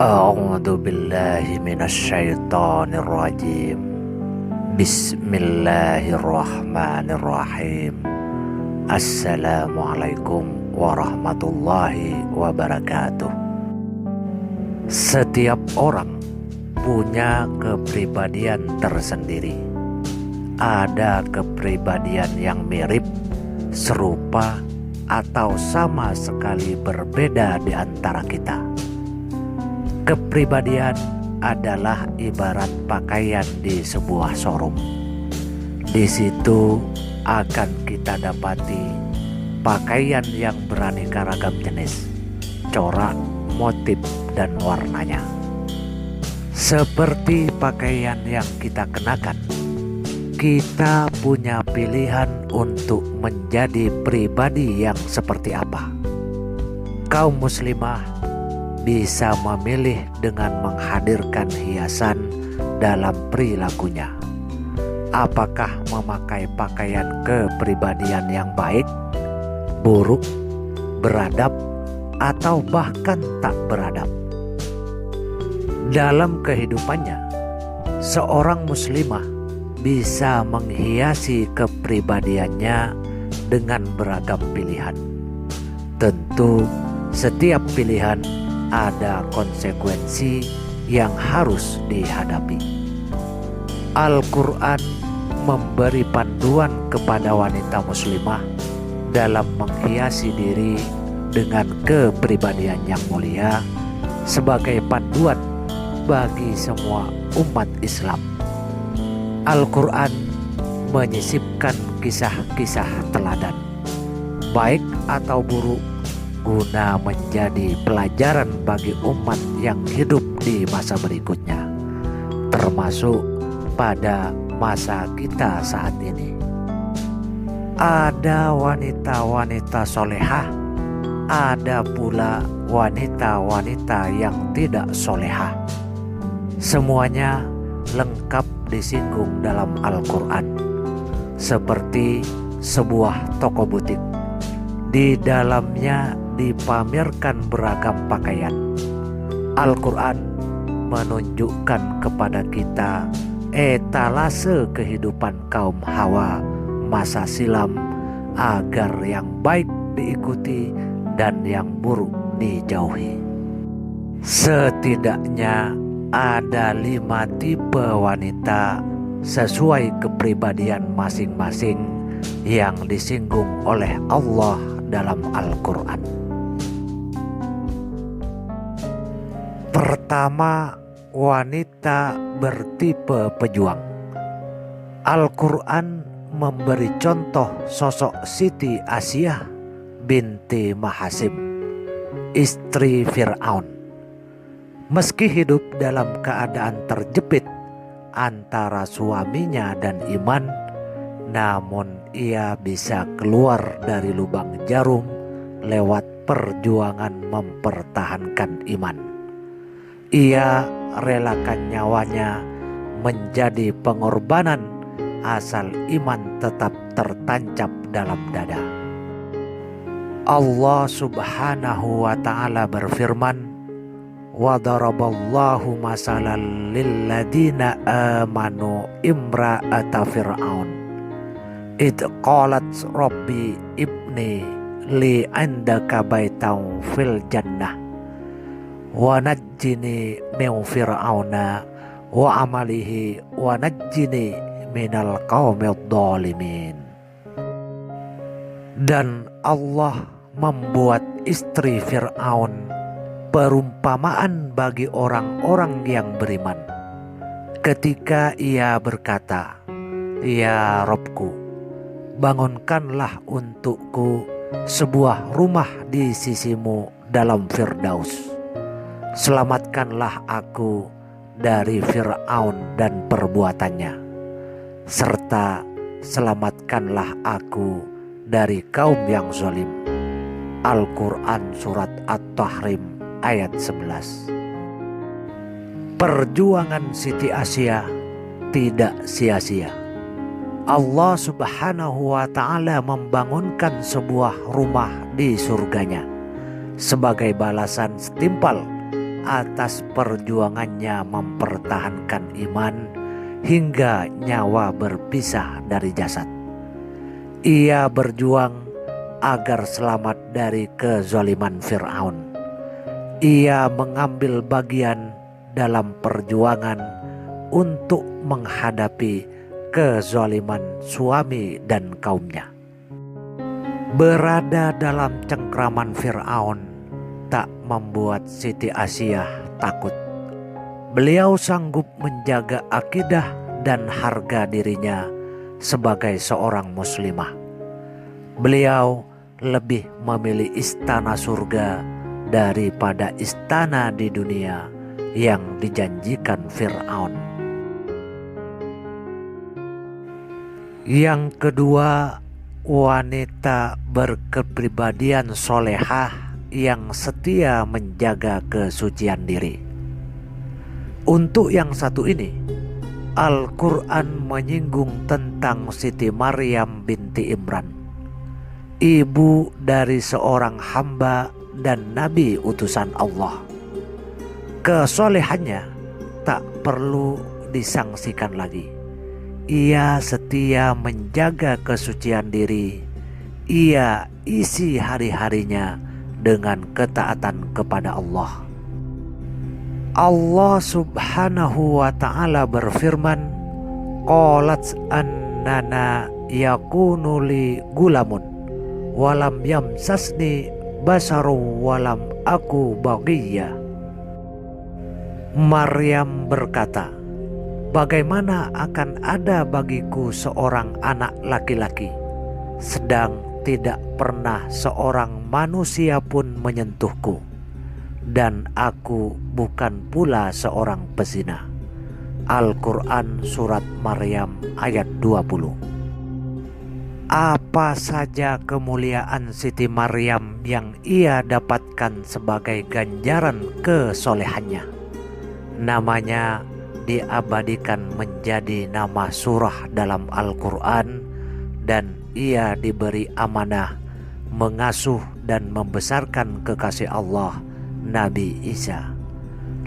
A'udzu billahi minasyaitonir rajim. Bismillahirrahmanirrahim. Assalamualaikum warahmatullahi wabarakatuh. Setiap orang punya kepribadian tersendiri. Ada kepribadian yang mirip, serupa, atau sama sekali berbeda di antara kita. Kepribadian adalah ibarat pakaian di sebuah showroom. Di situ akan kita dapati pakaian yang beraneka ragam jenis, corak, motif, dan warnanya. Seperti pakaian yang kita kenakan, kita punya pilihan untuk menjadi pribadi yang seperti apa. Kaum muslimah bisa memilih dengan menghadirkan hiasan dalam perilakunya. Apakah memakai pakaian kepribadian yang baik, buruk, beradab, atau bahkan tak beradab. Dalam kehidupannya, seorang muslimah bisa menghiasi kepribadiannya dengan beragam pilihan. Tentu setiap pilihan ada konsekuensi yang harus dihadapi. Al-Quran memberi panduan kepada wanita muslimah dalam menghiasi diri dengan kepribadian yang mulia sebagai panduan bagi semua umat Islam. Al-Quran menyisipkan kisah-kisah teladan, baik atau buruk, guna menjadi pelajaran bagi umat yang hidup di masa berikutnya, termasuk pada masa kita saat ini. Ada wanita-wanita solehah, ada pula wanita-wanita yang tidak solehah. Semuanya lengkap disinggung dalam Al-Quran, seperti sebuah toko butik. Di dalamnya dipamerkan beragam pakaian. Al-Quran menunjukkan kepada kita etalase kehidupan kaum Hawa masa silam agar yang baik diikuti dan yang buruk dijauhi. Setidaknya ada 5 tipe wanita sesuai kepribadian masing-masing yang disinggung oleh Allah dalam Al-Quran. Pertama, wanita bertipe pejuang. Al-Quran memberi contoh sosok Siti Asyah binti Mahasim, istri Fir'aun. Meski hidup dalam keadaan terjepit antara suaminya dan iman, namun ia bisa keluar dari lubang jarum lewat perjuangan mempertahankan iman. Ia relakan nyawanya menjadi pengorbanan asal iman tetap tertancap dalam dada. Allah Subhanahu wa ta'ala berfirman, wa daraballahu masalan lilladina amanu imra'ata fir'aun id qalat rabbi ibni li indaka baitan fil jannah wa najjini min fir'auna wa amalihi wa najjini minal qaumid dhalimin. Dan Allah membuat istri Fir'aun perumpamaan bagi orang-orang yang beriman ketika ia berkata, "Ya Robku, bangunkanlah untukku sebuah rumah di sisimu dalam Firdaus. Selamatkanlah aku dari Fir'aun dan perbuatannya, serta selamatkanlah aku dari kaum yang zalim." Al-Quran Surat At-Tahrim ayat 11. Perjuangan Siti Asyah tidak sia-sia. Allah Subhanahu wa ta'ala membangunkan sebuah rumah di surganya sebagai balasan setimpal atas perjuangannya mempertahankan iman hingga nyawa berpisah dari jasad. Ia berjuang agar selamat dari kezaliman Fir'aun. Ia mengambil bagian dalam perjuangan untuk menghadapi kezaliman suami dan kaumnya. Berada dalam cengkraman Fir'aun tak membuat Siti Asiyah takut. Beliau sanggup menjaga akidah dan harga dirinya sebagai seorang muslimah. Beliau lebih memilih istana surga daripada istana di dunia yang dijanjikan Fir'aun. Yang kedua, wanita berkepribadian solehah yang setia menjaga kesucian diri. Untuk yang satu ini, Al-Quran menyinggung tentang Siti Maryam binti Imran, ibu dari seorang hamba dan nabi utusan Allah. Kesolehannya tak perlu disangsikan lagi. Ia setia menjaga kesucian diri. Ia isi hari-harinya dengan ketaatan kepada Allah. Allah subhanahu wa ta'ala berfirman, qalat annana yakunu li gulamun walam yamsasni basaru walam aku baghiyya. Maryam berkata, bagaimana akan ada bagiku seorang anak laki-laki, sedang tidak pernah seorang manusia pun menyentuhku, dan aku bukan pula seorang pezina. Al-Quran Surat Maryam ayat 20. Apa saja kemuliaan Siti Maryam yang ia dapatkan sebagai ganjaran kesolehannya. Namanya diabadikan menjadi nama surah dalam Al-Quran, dan ia diberi amanah mengasuh dan membesarkan kekasih Allah, Nabi Isa.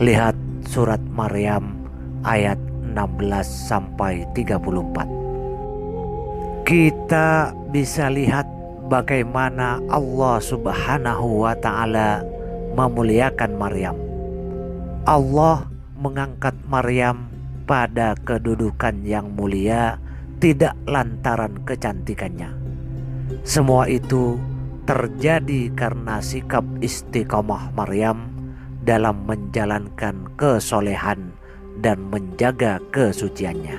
Lihat surat Maryam ayat 16-34. Kita bisa lihat bagaimana Allah subhanahu wa ta'ala memuliakan Maryam. Allah mengangkat Maryam pada kedudukan yang mulia tidak lantaran kecantikannya. Semua itu terjadi karena sikap istiqomah Maryam dalam menjalankan kesolehan dan menjaga kesuciannya.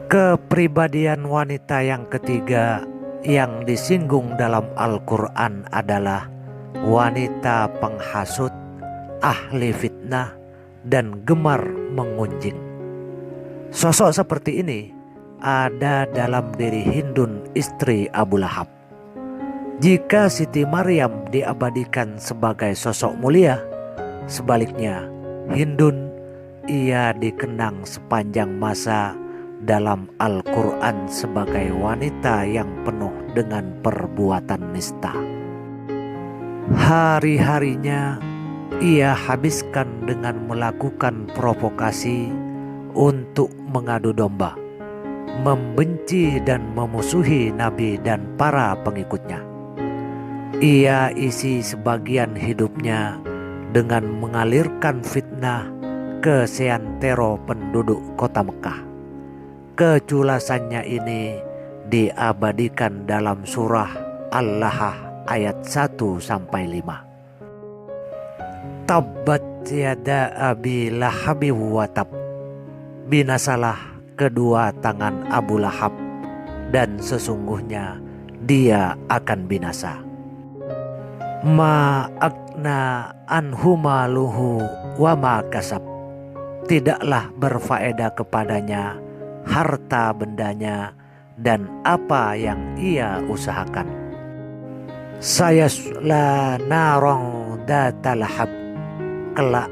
Kepribadian wanita yang ketiga yang disinggung dalam Al-Quran adalah wanita penghasut, ahli fitnah, dan gemar mengunjing. Sosok seperti ini ada dalam diri Hindun, istri Abu Lahab. Jika Siti Maryam diabadikan sebagai sosok mulia, sebaliknya Hindun ia dikenang sepanjang masa dalam Al-Quran sebagai wanita yang penuh dengan perbuatan nista. Hari-harinya ia habiskan dengan melakukan provokasi untuk mengadu domba, membenci dan memusuhi Nabi dan para pengikutnya. Ia isi sebagian hidupnya dengan mengalirkan fitnah ke seantero penduduk kota Mekah. Keculasannya ini diabadikan dalam surah Al-Lahah ayat 1-5. Tabbat yada abi lahabi wa tab. Binasalah kedua tangan Abu Lahab, dan sesungguhnya dia akan binasa. Ma akna anhu maluhu wa ma kasab. Tidaklah berfaedah kepadanya harta bendanya dan apa yang ia usahakan. Sayasla narang datalahab. Kelak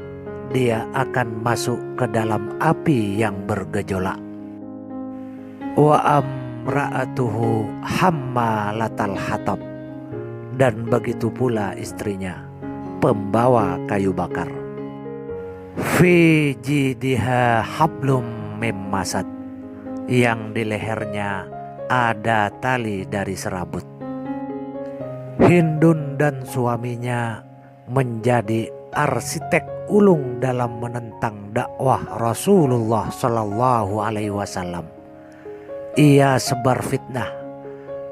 dia akan masuk ke dalam api yang bergejolak. Wa amra'atuhu hammalatal hatab. dan begitu pula istrinya, pembawa kayu bakar. Fi jidiha hablum mim masad, yang di lehernya ada tali dari serabut. Hindun dan suaminya menjadi arsitek ulung dalam menentang dakwah Rasulullah Shallallahu Alaihi Wasallam. Ia sebar fitnah,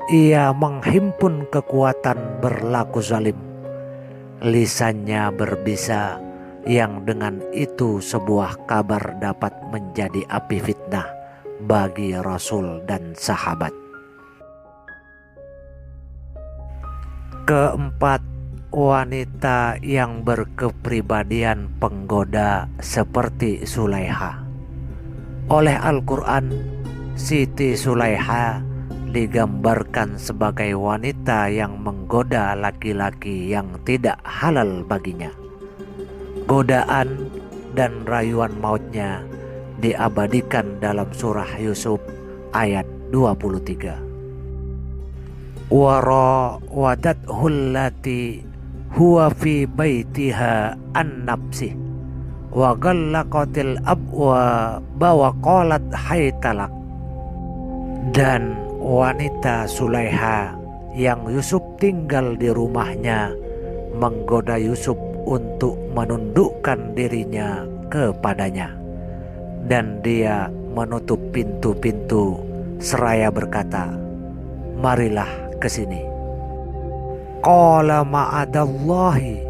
ia menghimpun kekuatan berlaku zalim. Lisannya berbisa, yang dengan itu sebuah kabar dapat menjadi api fitnah bagi Rasul dan sahabat. Keempat, wanita yang berkepribadian penggoda seperti Sulaiha. Oleh Al-Quran, Siti Sulaiha digambarkan sebagai wanita yang menggoda laki-laki yang tidak halal baginya. Godaan dan rayuan mautnya diabadikan dalam surah Yusuf ayat 23. Warawadathu allati huwa fi baitiha an nafsih wa ghallaqatil abwaba wa qalat haytalak. Dan wanita Sulaiha yang Yusuf tinggal di rumahnya menggoda Yusuf untuk menundukkan dirinya kepadanya, dan dia menutup pintu-pintu seraya berkata, marilah ke sini. Qala ma'adallahi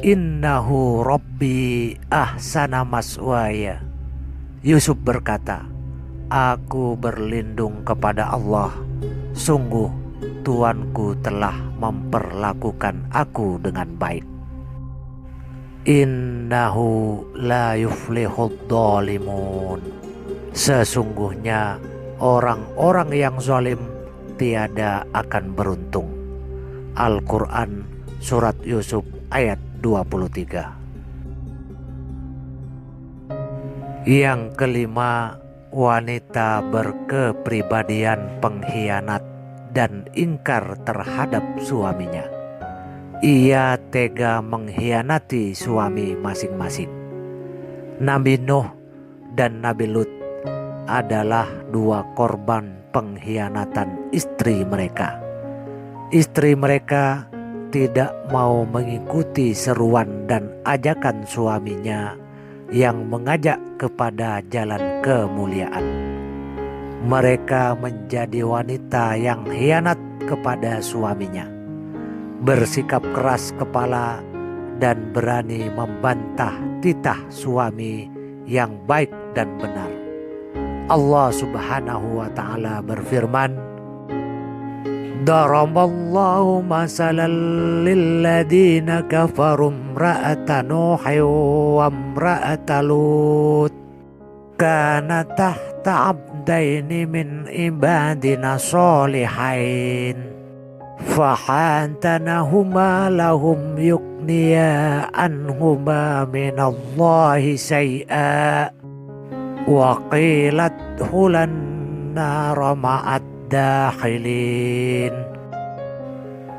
innahu rabbi ahsana maswaya. Yusuf berkata, aku berlindung kepada Allah, sungguh Tuanku telah memperlakukan aku dengan baik. Innahu la yuflihud dhalimun. Sesungguhnya orang-orang yang zalim tiada akan beruntung. Al-Quran Surat Yusuf ayat 23. Yang kelima, wanita berkepribadian pengkhianat dan ingkar terhadap suaminya. Ia tega mengkhianati suami masing-masing. Nabi Nuh dan Nabi Lut adalah dua korban pengkhianatan istri mereka. Istri mereka tidak mau mengikuti seruan dan ajakan suaminya yang mengajak kepada jalan kemuliaan. Mereka menjadi wanita yang khianat kepada suaminya, bersikap keras kepala dan berani membantah titah suami yang baik dan benar. Allah Subhanahu wa ta'ala berfirman, Daraballahu masalan lilladina kafaru imra'ata Nuhin wa imra'ata Lut kanata tahta abdaini min ibadina sholihain fahantanahuma lahum yukniya anhuma minallahi syai'a wa qilat hulan nara ma'ad dakhilin.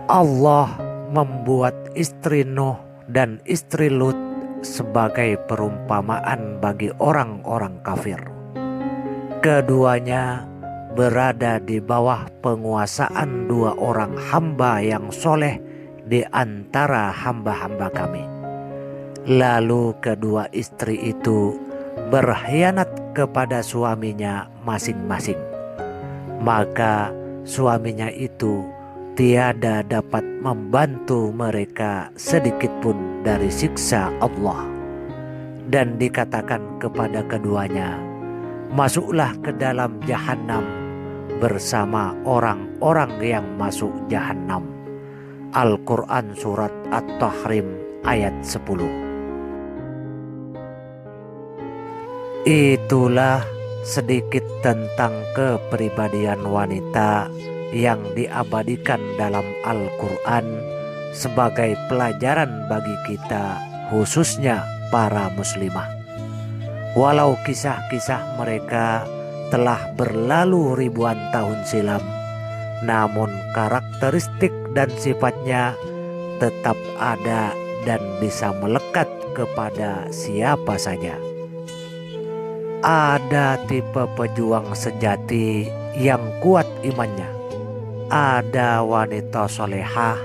Allah membuat istri Nuh dan istri Lut sebagai perumpamaan bagi orang-orang kafir. Keduanya berada di bawah penguasaan dua orang hamba yang soleh di antara hamba-hamba kami. Lalu kedua istri itu berkhianat kepada suaminya masing-masing. Maka suaminya itu tiada dapat membantu mereka sedikitpun dari siksa Allah. Dan dikatakan kepada keduanya, masuklah ke dalam Jahannam bersama orang-orang yang masuk Jahannam. Al-Quran Surat At-Tahrim ayat 10. Itulah sedikit tentang kepribadian wanita yang diabadikan dalam Al-Quran sebagai pelajaran bagi kita, khususnya para muslimah. Walau kisah-kisah mereka telah berlalu ribuan tahun silam, namun karakteristik dan sifatnya tetap ada dan bisa melekat kepada siapa saja. Ada tipe pejuang sejati yang kuat imannya. Ada wanita solehah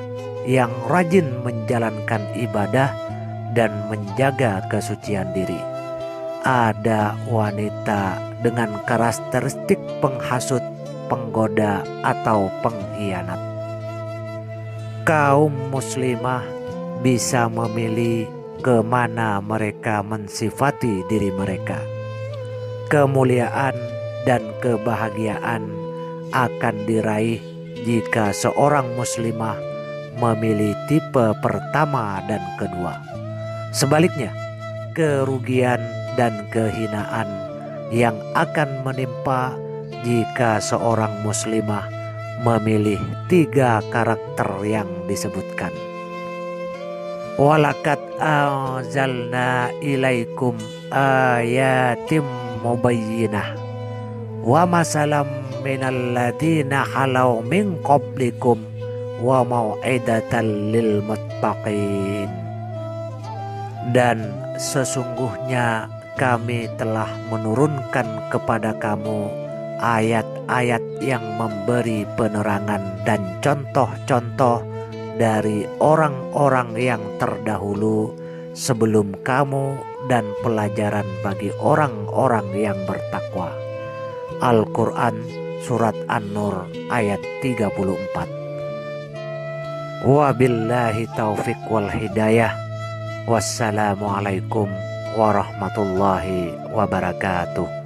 yang rajin menjalankan ibadah dan menjaga kesucian diri. Ada wanita dengan karakteristik penghasut, penggoda, atau pengkhianat. Kaum muslimah bisa memilih kemana mereka mensifati diri mereka. Kemuliaan dan kebahagiaan akan diraih jika seorang muslimah memilih tipe pertama dan kedua. Sebaliknya, kerugian dan kehinaan yang akan menimpa jika seorang muslimah memilih 3 karakter yang disebutkan. Walaqad anzalna ilaikum ayatim mubayyinah wa masalam minal ladina halau min qablikum wa mau'idatan lil muttaqin. Dan sesungguhnya kami telah menurunkan kepada kamu ayat-ayat yang memberi penerangan dan contoh-contoh dari orang-orang yang terdahulu sebelum kamu dan pelajaran bagi orang-orang yang bertakwa. Al-Quran Surat An-Nur ayat 34. Wabillahi taufiq wal hidayah. Wassalamualaikum warahmatullahi wabarakatuh.